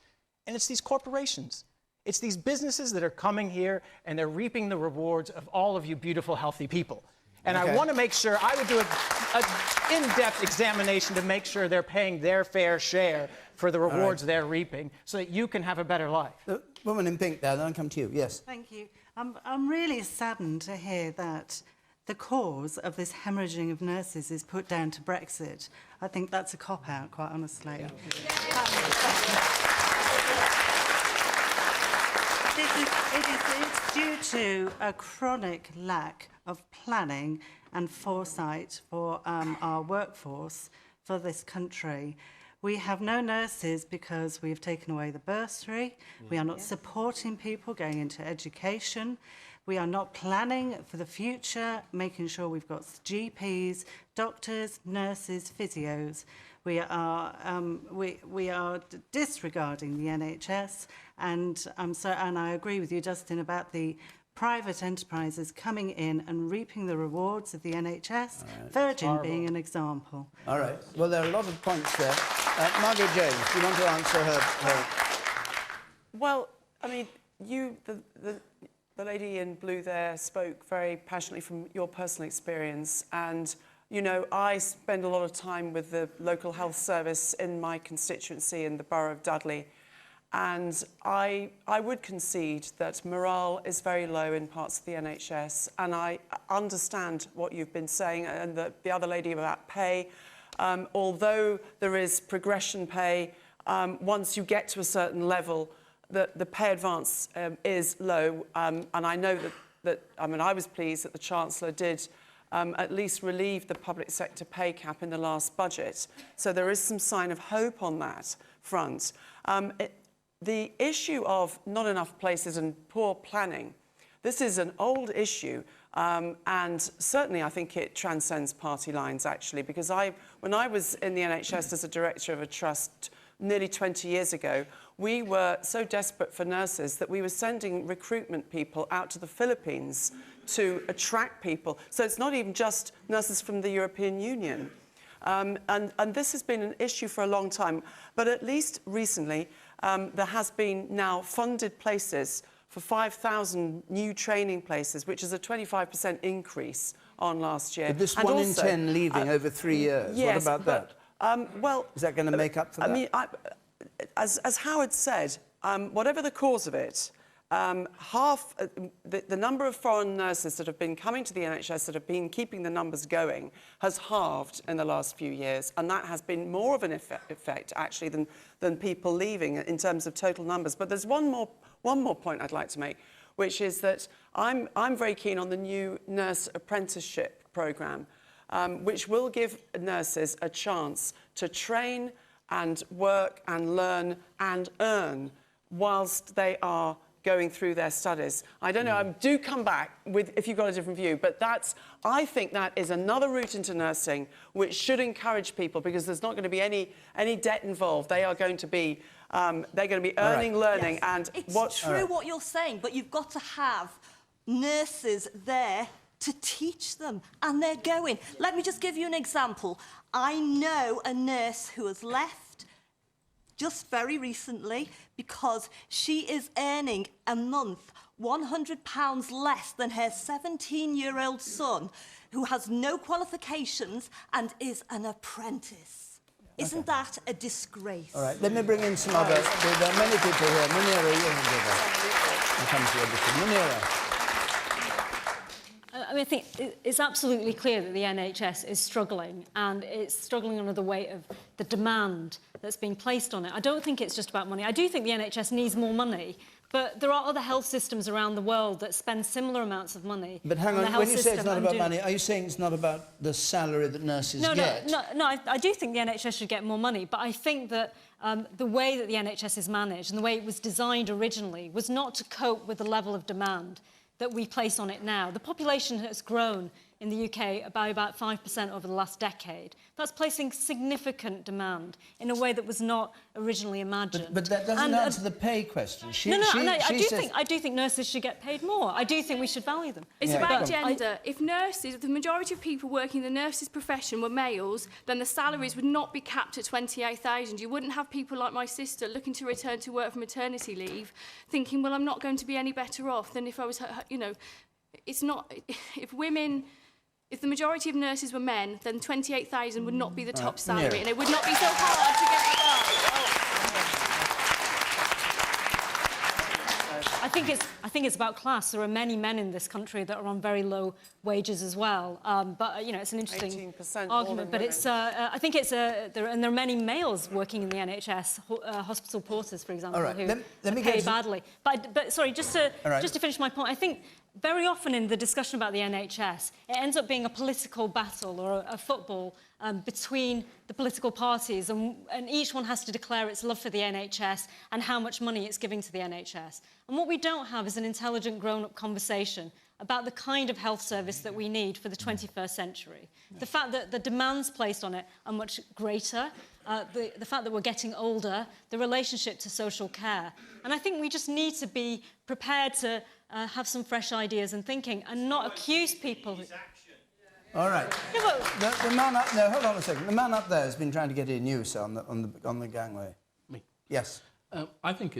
[SPEAKER 8] And it's these corporations. It's these businesses that are coming here and they're reaping the rewards of all of you beautiful, healthy people. And I want to make sure, I would do an in-depth examination to make sure they're paying their fair share for the rewards they're reaping so that you can have a better life.
[SPEAKER 1] The woman in pink there, then I'll come to you. Yes.
[SPEAKER 21] Thank you. I'm really saddened to hear that the cause of this hemorrhaging of nurses is put down to Brexit. I think that's a cop-out, quite honestly. It's due to a chronic lack of planning and foresight for our workforce for this country. We have no nurses because we've taken away the bursary. We are not supporting people going into education. We are not planning for the future, making sure we've got GPs, doctors, nurses, physios. We are disregarding the NHS, and I agree with you, Dustin, about the private enterprises coming in and reaping the rewards of the NHS, Virgin being an example.
[SPEAKER 1] All right. Well, there are a lot of points there. Margot James, do you want to answer her?
[SPEAKER 3] Well, I mean, the lady in blue there spoke very passionately from your personal experience, and you know, I spend a lot of time with the local health service in my constituency in the borough of Dudley, and I would concede that morale is very low in parts of the NHS, and I understand what you've been saying, and the other lady about pay. Although there is progression pay, once you get to a certain level, the pay advance is low, and I know that I mean, I was pleased that the Chancellor did at least relieve the public sector pay cap in the last budget. So there is some sign of hope on that front. The issue of not enough places and poor planning, this is an old issue, and certainly I think it transcends party lines, actually, because when I was in the NHS as a director of a trust nearly 20 years ago, we were so desperate for nurses that we were sending recruitment people out to the Philippines to attract people. So it's not even just nurses from the European Union. And this has been an issue for a long time. But at least recently, there has been now funded places for 5,000 new training places, which is a 25% increase on last year.
[SPEAKER 1] But this
[SPEAKER 3] and
[SPEAKER 1] 1
[SPEAKER 3] also,
[SPEAKER 1] in 10 leaving over 3 years,
[SPEAKER 3] yes,
[SPEAKER 1] what about that?
[SPEAKER 3] Well,
[SPEAKER 1] is that going to make up for that?
[SPEAKER 3] I mean, as Howard said, whatever the cause of it, half the number of foreign nurses that have been coming to the NHS that have been keeping the numbers going has halved in the last few years, and that has been more of an effect actually than people leaving in terms of total numbers. But there's one more point I'd like to make, which is that I'm very keen on the new nurse apprenticeship programme, which will give nurses a chance to train and work and learn and earn whilst they are going through their studies. I don't know, do come back if you've got a different view, but I think that is another route into nursing which should encourage people, because there's not going to be any debt involved. They are going to be earning, learning,
[SPEAKER 20] yes.
[SPEAKER 3] and
[SPEAKER 20] it's true what you're saying, but you've got to have nurses there to teach them, and they're going. Let me just give you an example. I know a nurse who has left just very recently because she is earning a month £100 less than her 17-year-old son, who has no qualifications and is an apprentice. Isn't that a disgrace?
[SPEAKER 1] All right, let me bring in some other... There are many people here. Munira, you're going to go back. I'll come to you, Munira.
[SPEAKER 9] I mean, I think it's absolutely clear that the NHS is struggling, and it's struggling under the weight of the demand that's being placed on it. I don't think it's just about money. I do think the NHS needs more money, but there are other health systems around the world that spend similar amounts of money.
[SPEAKER 1] But hang on, when you say it's not about money, are you saying it's not about the salary that nurses get?
[SPEAKER 9] No, I do think the NHS should get more money, but I think that the way that the NHS is managed and the way it was designed originally was not to cope with the level of demand that we place on it now. The population has grown in the UK by about 5% over the last decade. That's placing significant demand in a way that was not originally imagined.
[SPEAKER 1] But that doesn't answer the pay question.
[SPEAKER 9] I do think nurses should get paid more. I do think we should value them.
[SPEAKER 2] It's about gender. If the majority of people working in the nurses' profession were males, then the salaries would not be capped at 28,000. You wouldn't have people like my sister looking to return to work from maternity leave, thinking, well, I'm not going to be any better off than if I was, you know, it's not, if the majority of nurses were men, then 28,000 would not be the top salary, and it would not be so hard to get that.
[SPEAKER 9] I think it's about class. There are many men in this country that are on very low wages as well. But you know, it's an interesting argument. But it's I think it's there are many males working in the NHS, hospital porters, for example, who are paid badly. But sorry, just to finish my point, I think very often in the discussion about the NHS, it ends up being a political battle or a football between the political parties, and each one has to declare its love for the NHS and how much money it's giving to the NHS. And what we don't have is an intelligent, grown-up conversation about the kind of health service that we need for the 21st century. The fact that the demands placed on it are much greater, the fact that we're getting older, the relationship to social care. And I think we just need to be prepared to have some fresh ideas and thinking and not accuse people.
[SPEAKER 1] All right. Yeah, the man up there, hold on a second. The man up there has been trying to get in you, sir, on the gangway.
[SPEAKER 22] Me?
[SPEAKER 1] Yes.
[SPEAKER 22] I think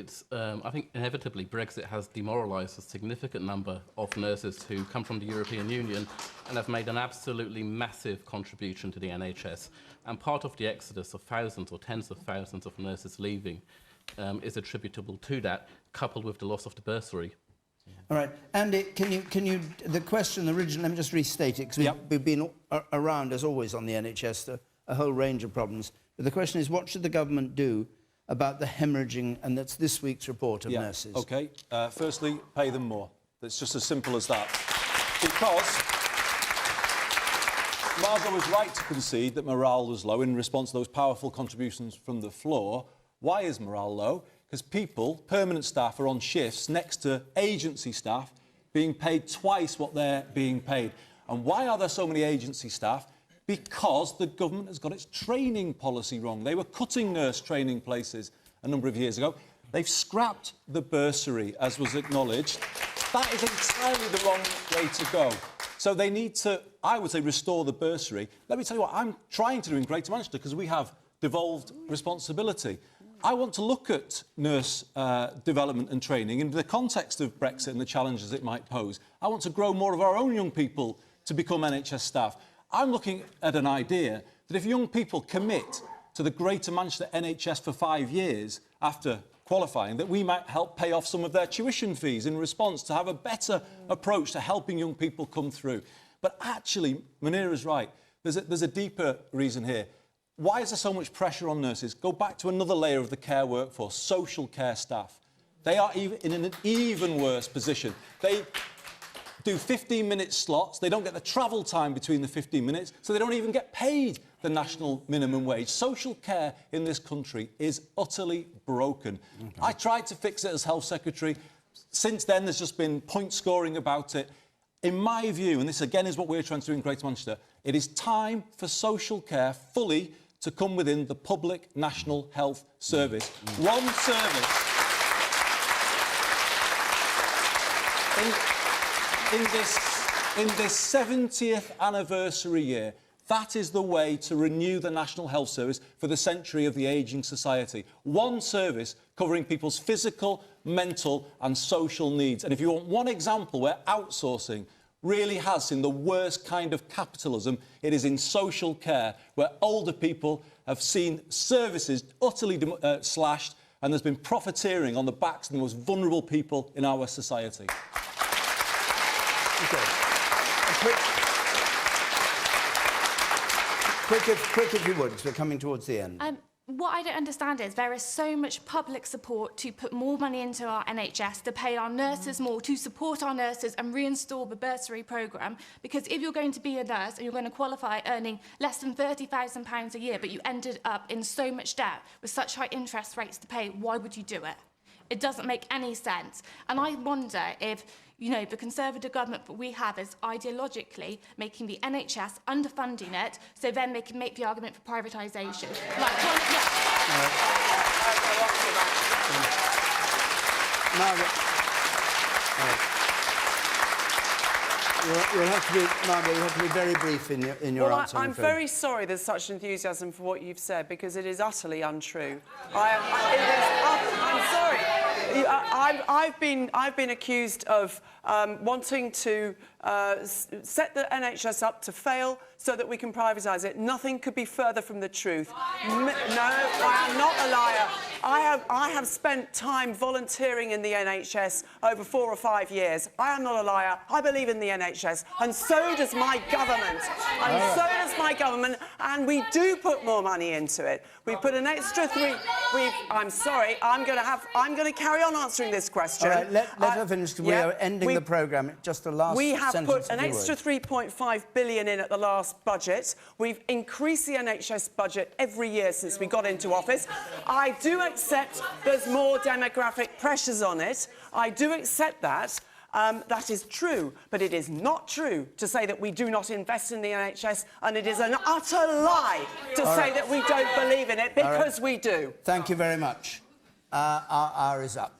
[SPEAKER 22] inevitably Brexit has demoralised a significant number of nurses who come from the European Union and have made an absolutely massive contribution to the NHS. And part of the exodus of thousands or tens of thousands of nurses leaving is attributable to that, coupled with the loss of the bursary.
[SPEAKER 1] All right, Andy, can you the question originally, let me just restate it, because we've been around, as always, on the NHS, a whole range of problems. But the question is, what should the government do about the hemorrhaging, and that's this week's report of nurses?
[SPEAKER 6] OK, firstly, pay them more. It's just as simple as that. Because Margot was right to concede that morale was low in response to those powerful contributions from the floor. Why is morale low? Because people, permanent staff, are on shifts next to agency staff being paid twice what they're being paid. And why are there so many agency staff? Because the government has got its training policy wrong. They were cutting nurse training places a number of years ago. They've scrapped the bursary, as was acknowledged. That is entirely the wrong way to go. So they need to, I would say, restore the bursary. Let me tell you what I'm trying to do in Greater Manchester, because we have devolved responsibility. I want to look at nurse development and training in the context of Brexit and the challenges it might pose. I want to grow more of our own young people to become NHS staff. I'm looking at an idea that if young people commit to the Greater Manchester NHS for 5 years after qualifying, that we might help pay off some of their tuition fees in response, to have a better approach to helping young people come through. But actually, Munira's right. There's a deeper reason here. Why is there so much pressure on nurses? Go back to another layer of the care workforce, social care staff. They are in an even worse position. They do 15-minute slots. They don't get the travel time between the 15 minutes, so they don't even get paid the national minimum wage. Social care in this country is utterly broken. Okay. I tried to fix it as Health Secretary. Since then, there's just been point scoring about it. In my view, and this again is what we're trying to do in Greater Manchester, it is time for social care fully to come within the public National Health Service. One service. In this 70th anniversary year, that is the way to renew the National Health Service for the century of the ageing society. One service covering people's physical, mental and social needs. And if you want one example where outsourcing really has seen the worst kind of capitalism, it is in social care, where older people have seen services utterly slashed, and there's been profiteering on the backs of the most vulnerable people in our society.
[SPEAKER 1] Okay. Quick if you would, because we're coming towards the end.
[SPEAKER 5] What I don't understand is there is so much public support to put more money into our NHS, to pay our nurses more, to support our nurses and reinstall the bursary programme. Because if you're going to be a nurse and you're going to qualify earning less than £30,000 a year, but you ended up in so much debt with such high interest rates to pay, why would you do it? It doesn't make any sense. And I wonder if, you know, the Conservative government that we have is ideologically making the NHS, underfunding it, so then they can make the argument for privatisation.
[SPEAKER 1] Margaret. You'll have to be, Margaret, you have to be very brief in your answer.
[SPEAKER 3] I'm very sorry there's such enthusiasm for what you've said, because it is utterly untrue. I'm sorry. I've been accused of wanting to set the NHS up to fail so that we can privatise it. Nothing could be further from the truth. No, I am not a liar. I have spent time volunteering in the NHS over 4 or 5 years. I am not a liar. I believe in the NHS, and so does my government. And we do put more money into it. We put an extra 3. I'm sorry. I'm going to carry on answering this question.
[SPEAKER 1] All right, let her finish. We are ending the programme. Just the last
[SPEAKER 3] We have
[SPEAKER 1] sentence
[SPEAKER 3] put an extra 3.5 billion in at the last budget. We've increased the NHS budget every year since we got into office. I do accept there's more demographic pressures on it. I do accept that. That is true, but it is not true to say that we do not invest in the NHS, and it is an utter lie to say that we don't believe in it, because we do.
[SPEAKER 1] Thank you very much. Our hour is up.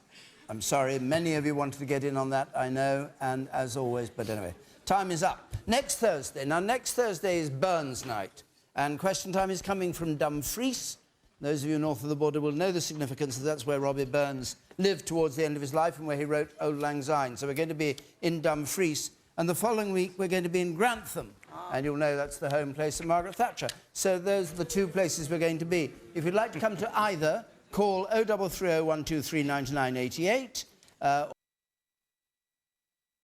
[SPEAKER 1] I'm sorry, many of you wanted to get in on that, I know, and as always, but anyway, time is up. Next Thursday. Now, next Thursday is Burns Night, and Question Time is coming from Dumfries. Those of you north of the border will know the significance, that's where Robbie Burns lived towards the end of his life and where he wrote Auld Lang Syne. So we're going to be in Dumfries, and the following week we're going to be in Grantham. And you'll know that's the home place of Margaret Thatcher. So those are the 2 places we're going to be. If you'd like to come to either, call 0330 123 9988.